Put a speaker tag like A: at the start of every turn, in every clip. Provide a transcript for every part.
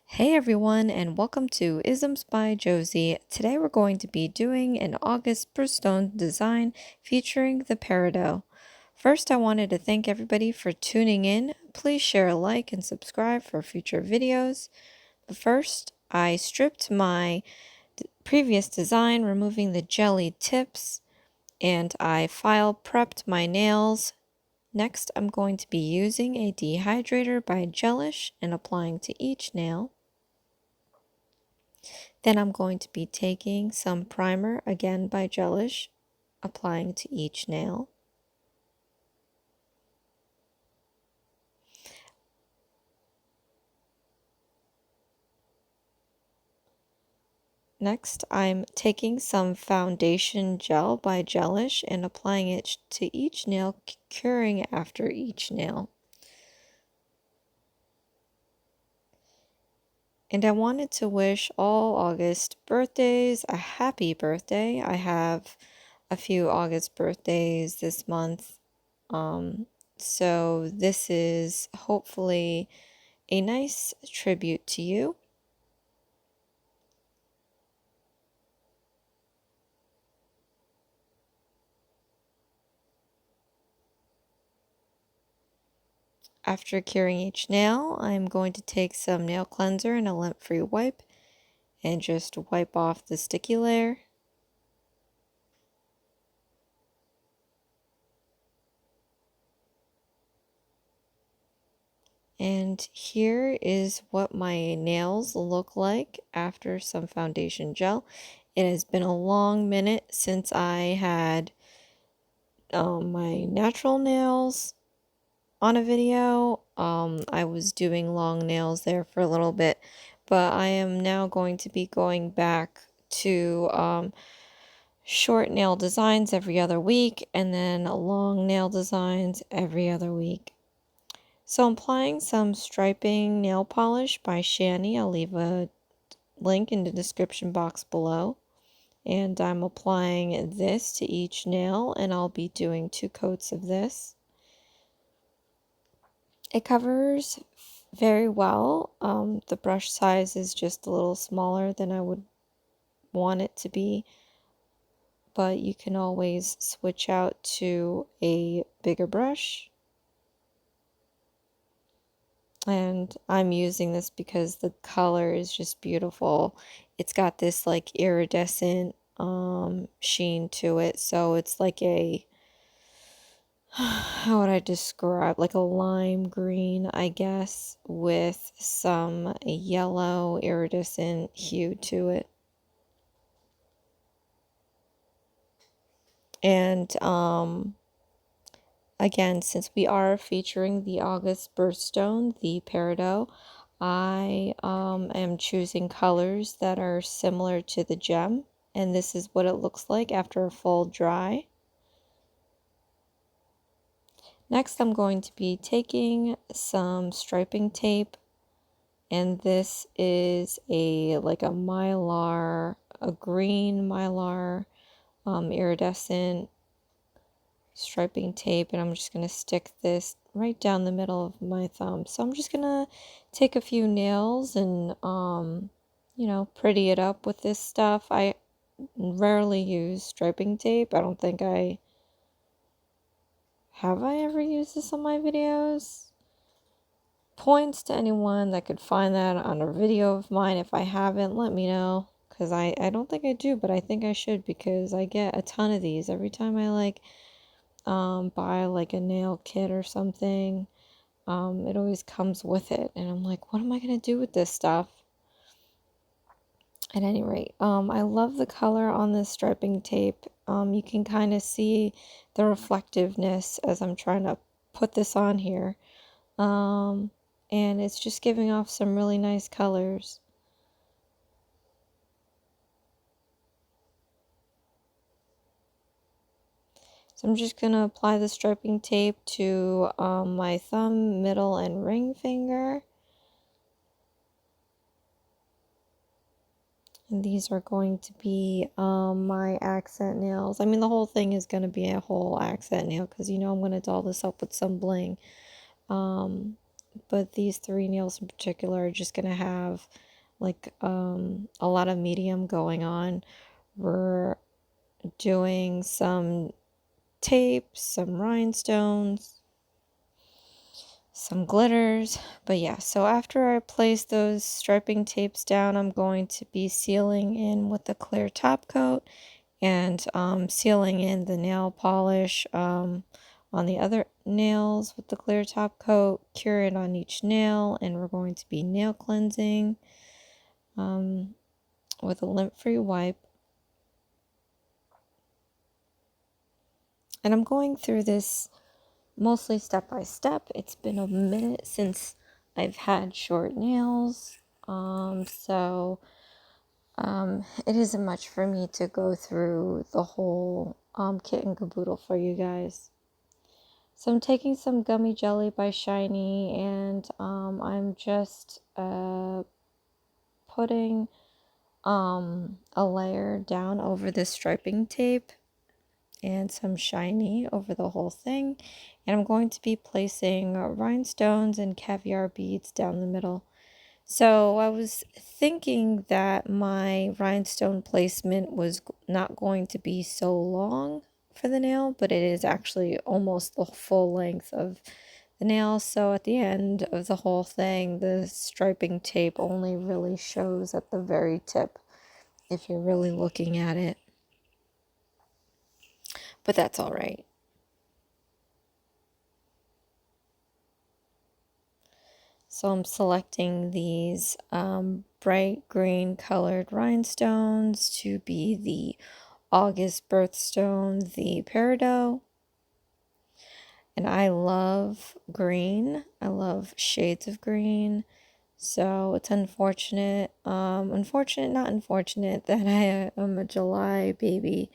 A: Hey everyone, and welcome to Isms by Josie. Today we're going to be doing an August Birthstone design featuring the Peridot. First, I wanted to thank everybody for tuning in. Please share a like and subscribe for future videos. But first, I stripped my previous design, removing the jelly tips, and I file prepped my nails. Next, I'm going to be using a dehydrator by Gelish and applying to each nail. Then I'm going to be taking some primer, again by Gelish, applying to each nail. Next, I'm taking some foundation gel by Gelish and applying it to each nail, curing after each nail. And I wanted to wish all August birthdays a happy birthday. I have a few August birthdays this month. So this is hopefully a nice tribute to you. After curing each nail, I'm going to take some nail cleanser and a lint-free wipe and just wipe off the sticky layer. And here is what my nails look like after some foundation gel. It has been a long minute since I had my natural nails on a video. I was doing long nails there for a little bit, but I am now going to be going back to short nail designs every other week and then long nail designs every other week. So I'm applying some striping nail polish by Shany. I'll leave a link in the description box below. And I'm applying this to each nail, and I'll be doing 2 coats of this. It covers very well. The brush size is just a little smaller than I would want it to be, but you can always switch out to a bigger brush. And I'm using this because the color is just beautiful. It's got this like iridescent sheen to it, so it's like a how would I describe, like a lime green, I guess, with some yellow iridescent hue to it. And again, since we are featuring the August Birthstone, the Peridot, I am choosing colors that are similar to the gem, and this is what it looks like after a full dry. Next, I'm going to be taking some striping tape, and this is a mylar, a green mylar iridescent striping tape, and I'm just going to stick this right down the middle of my thumb. So I'm just going to take a few nails and you know, pretty it up with this stuff. I rarely use striping tape. I don't think have I ever used this on my videos. Points to anyone that could find that on a video of mine. If I haven't, let me know, because I don't think I do, but I think I should, because I get a ton of these every time I buy like a nail kit or something. It always comes with it, and I'm like, what am I gonna do with this stuff? At any rate, I love the color on this striping tape. You can kind of see the reflectiveness as I'm trying to put this on here. And it's just giving off some really nice colors. So I'm just going to apply the striping tape to my thumb, middle, and ring finger. And these are going to be my accent nails. I mean, the whole thing is going to be a whole accent nail, because you know I'm going to doll this up with some bling. but these three nails in particular are just gonna have like a lot of medium going on. We're doing some tape, some rhinestones, some glitters. But yeah, so after I place those striping tapes down, I'm going to be sealing in with the clear top coat and sealing in the nail polish on the other nails with the clear top coat, cure it on each nail, and we're going to be nail cleansing with a lint-free wipe. And I'm going through this mostly step by step. It's been a minute since I've had short nails, so it isn't much for me to go through the whole kit and caboodle for you guys. So I'm taking some Gummy Jelly by Shany, and I'm just putting a layer down over this striping tape and some Shiny over the whole thing. And I'm going to be placing rhinestones and caviar beads down the middle. So I was thinking that my rhinestone placement was not going to be so long for the nail, but it is actually almost the full length of the nail. So at the end of the whole thing, the striping tape only really shows at the very tip if you're really looking at it. But that's all right. So I'm selecting these bright green colored rhinestones to be the August Birthstone, the Peridot. And I love green. I love shades of green. So it's unfortunate, not unfortunate that I am a July baby.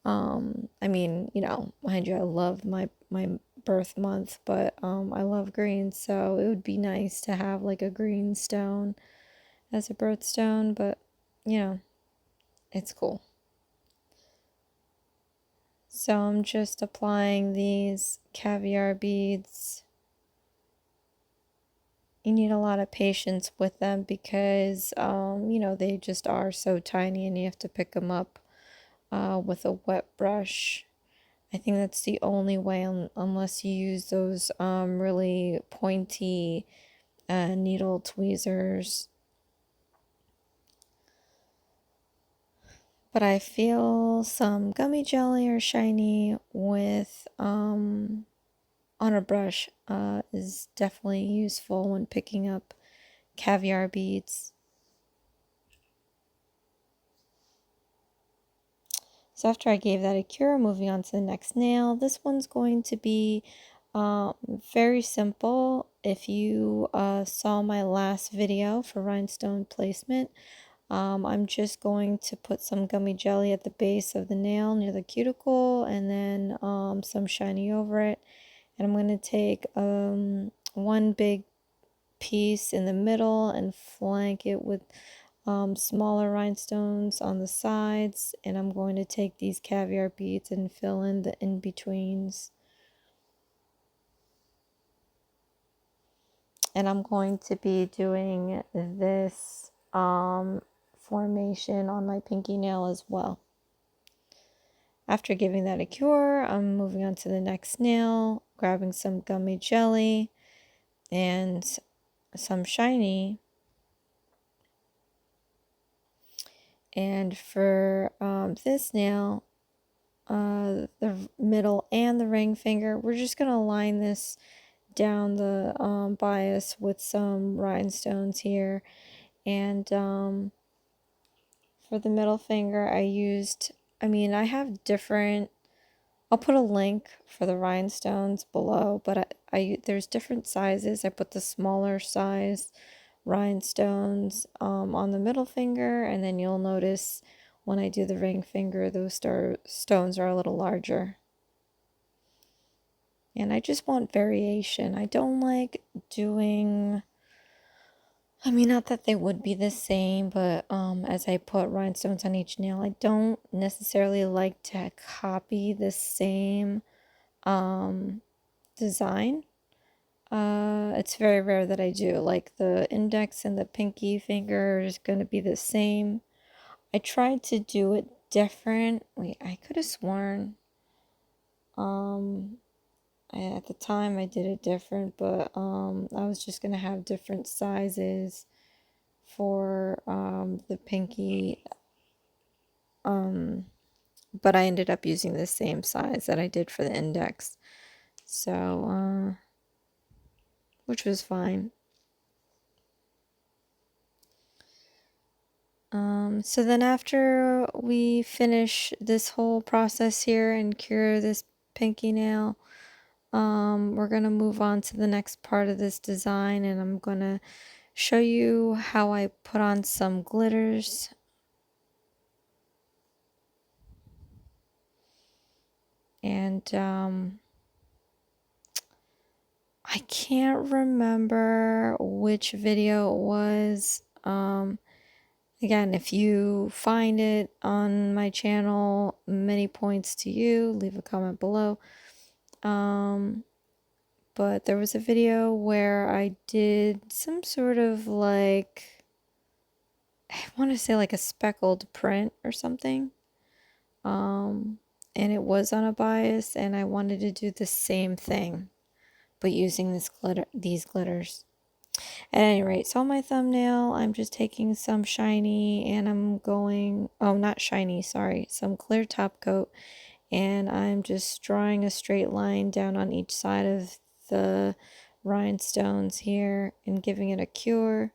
A: I mean, you know, mind you, I love my birth month, but I love green, so it would be nice to have like a green stone as a birthstone, but you know, it's cool. So I'm just applying these caviar beads. You need a lot of patience with them because, you know, they just are so tiny and you have to pick them up with a wet brush. I think that's the only way, unless you use those really pointy needle tweezers. But I feel some gummy jelly or shiny with on a brush is definitely useful when picking up caviar beads. So after I gave that a cure, moving on to the next nail. This one's going to be very simple. If you saw my last video for rhinestone placement, I'm just going to put some gummy jelly at the base of the nail near the cuticle and then some shiny over it. And I'm going to take one big piece in the middle and flank it with smaller rhinestones on the sides, and I'm going to take these caviar beads and fill in the in-betweens. And I'm going to be doing this formation on my pinky nail as well. After giving that a cure, I'm moving on to the next nail, grabbing some gummy jelly and some shiny. And for this nail, the middle and the ring finger, we're just going to line this down the bias with some rhinestones here. And for the middle finger, I have different, I'll put a link for the rhinestones below, but there's different sizes. I put the smaller size rhinestones on the middle finger, and then you'll notice when I do the ring finger, those stones are a little larger. And I just want variation. I don't like doing, not that they would be the same, but as I put rhinestones on each nail, I don't necessarily like to copy the same design. It's very rare that I do. Like the index and the pinky finger is going to be the same. I tried to do it different. Wait, I could have sworn. At the time I did it different, but I was just gonna have different sizes for the pinky. But I ended up using the same size that I did for the index. So, which was fine. So then after we finish this whole process here and cure this pinky nail, we're gonna move on to the next part of this design, and I'm gonna show you how I put on some glitters. And I can't remember which video it was. Again, if you find it on my channel, many points to you. Leave a comment below. But there was a video where I did some sort of like, I want to say like a speckled print or something. And it was on a bias, and I wanted to do the same thing, but using these glitters. At any rate, so on my thumbnail, I'm just taking some shiny, and I'm going, oh, not shiny, sorry, some clear top coat, and I'm just drawing a straight line down on each side of the rhinestones here and giving it a cure.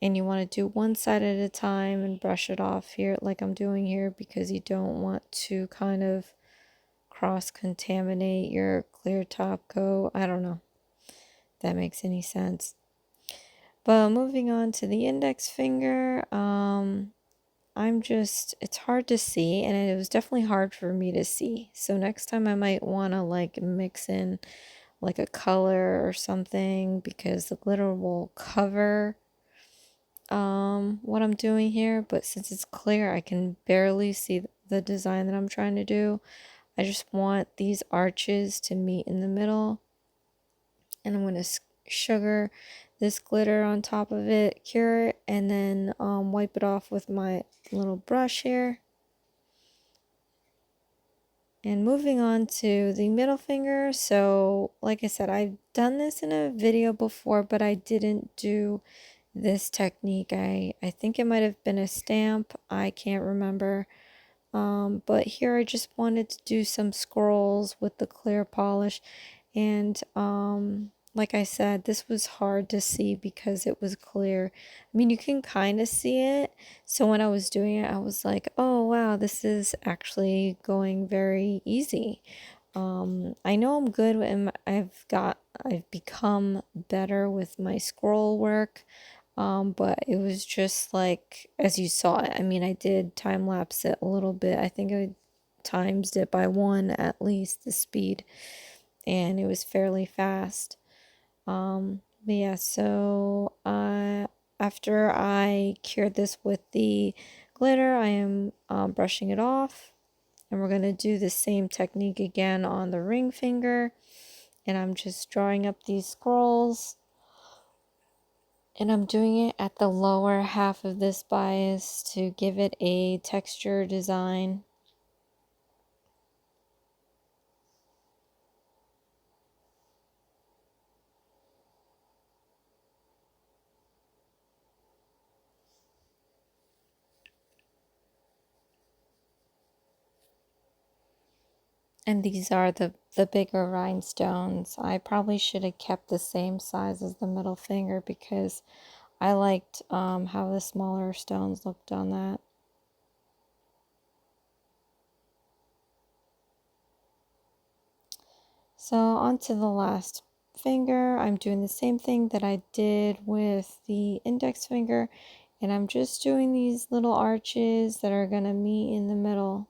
A: And you want to do one side at a time and brush it off here like I'm doing here, because you don't want to kind of cross-contaminate your clear top coat. I don't know if that makes any sense. But moving on to the index finger, it's hard to see, and it was definitely hard for me to see. So next time I might want to like mix in like a color or something, because the glitter will cover what I'm doing here. But since it's clear, I can barely see the design that I'm trying to do. I just want these arches to meet in the middle, and I'm going to sugar this glitter on top of it, cure it, and then wipe it off with my little brush here. And moving on to the middle finger. So like I said, I've done this in a video before, but I didn't do this technique. I think it might have been a stamp. I can't remember. But here I just wanted to do some scrolls with the clear polish. And like I said, this was hard to see because it was clear. I mean, you can kind of see it. So when I was doing it, I was like, oh wow, this is actually going very easy. I know I'm good and I've become better with my scroll work. But it was just like, as you saw it, I mean, I did time lapse it a little bit. I think I timed it by 1 at least, the speed, and it was fairly fast. But yeah, so after I cured this with the glitter, I am brushing it off, and we're going to do the same technique again on the ring finger, and I'm just drawing up these scrolls. And I'm doing it at the lower half of this bias to give it a texture design. And these are the bigger rhinestones. I probably should have kept the same size as the middle finger, because I liked how the smaller stones looked on that. So on to the last finger. I'm doing the same thing that I did with the index finger, and I'm just doing these little arches that are going to meet in the middle.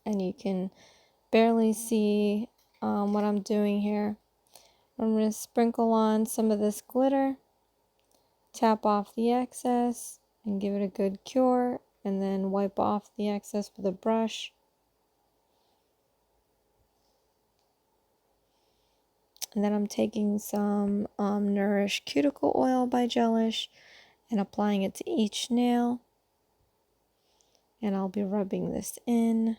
A: And you can barely see what I'm doing here. I'm going to sprinkle on some of this glitter, tap off the excess, and give it a good cure, and then wipe off the excess with a brush. And then I'm taking some Nourish Cuticle Oil by Gelish and applying it to each nail. And I'll be rubbing this in.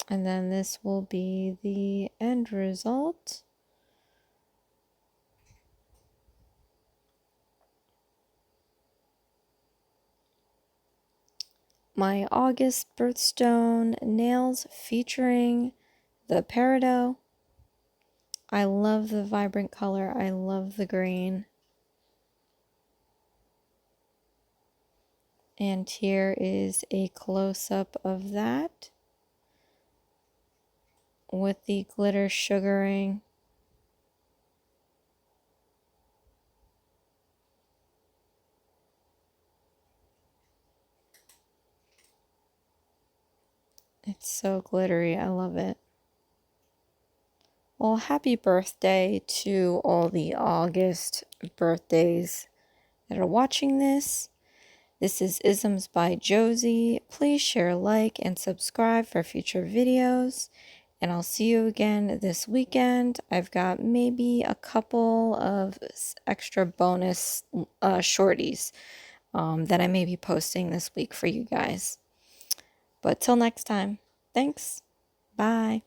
A: And then this will be the end result. My August Birthstone nails featuring the Peridot. I love the vibrant color. I love the green. And here is a close-up of that with the glitter sugaring. It's so glittery. I love it. Well, happy birthday to all the August birthdays that are watching this. This is Isms by Josie. Please share, like, and subscribe for future videos. And I'll see you again this weekend. I've got maybe a couple of extra bonus shorties that I may be posting this week for you guys. But till next time, thanks. Bye.